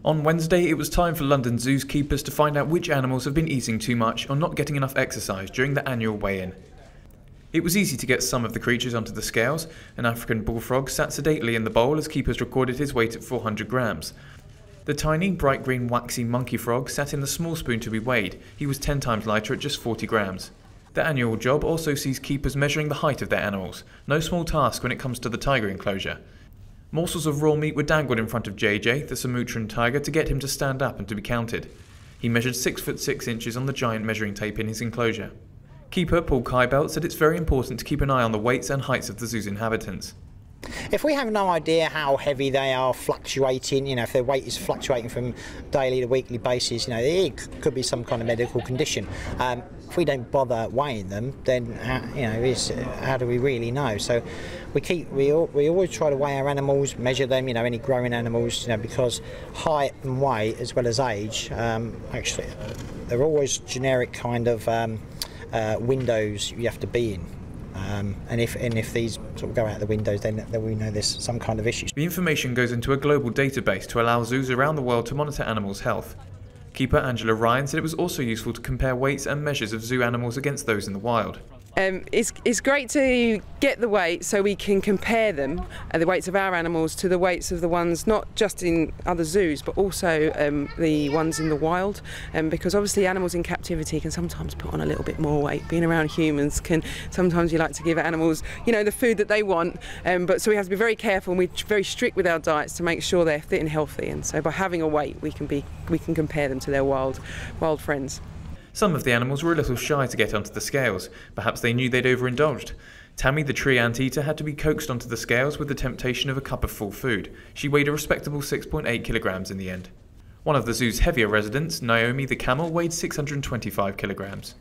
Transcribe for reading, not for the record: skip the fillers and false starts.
On Wednesday, it was time for London Zoo's keepers to find out which animals have been eating too much or not getting enough exercise during the annual weigh-in. It was easy to get some of the creatures onto the scales. An African bullfrog sat sedately in the bowl as keepers recorded his weight at 400 grams. The tiny, bright green waxy monkey frog sat in the small spoon to be weighed. He was 10 times lighter at just 40 grams. The annual job also sees keepers measuring the height of their animals. No small task when it comes to the tiger enclosure. Morsels of raw meat were dangled in front of JJ, the Sumatran tiger, to get him to stand up and to be counted. He measured 6 foot 6 inches on the giant measuring tape in his enclosure. Keeper Paul Kybelt said it's very important to keep an eye on the weights and heights of the zoo's inhabitants. If we have no idea how heavy they are fluctuating, if their weight is fluctuating from daily to weekly basis, it could be some kind of medical condition. If we don't bother weighing them, then how do we really know? So we always try to weigh our animals, measure them, any growing animals, because height and weight as well as age, actually, they're always generic kind of windows you have to be in. And if these sort of go out the windows, then we know there's some kind of issue. The information goes into a global database to allow zoos around the world to monitor animals' health. Keeper Angela Ryan said it was also useful to compare weights and measures of zoo animals against those in the wild. It's great to get the weight so we can compare them, the weights of our animals, to the weights of the ones not just in other zoos but also the ones in the wild, because obviously animals in captivity can sometimes put on a little bit more weight. Being around humans can sometimes, you like to give animals the food that they want, but so we have to be very careful, and we're very strict with our diets to make sure they're fit and healthy, and so by having a weight we can compare them to their wild friends. Some of the animals were a little shy to get onto the scales. Perhaps they knew they'd overindulged. Tammy, the tree anteater, had to be coaxed onto the scales with the temptation of a cup of full food. She weighed a respectable 6.8 kilograms in the end. One of the zoo's heavier residents, Naomi the camel, weighed 625 kilograms.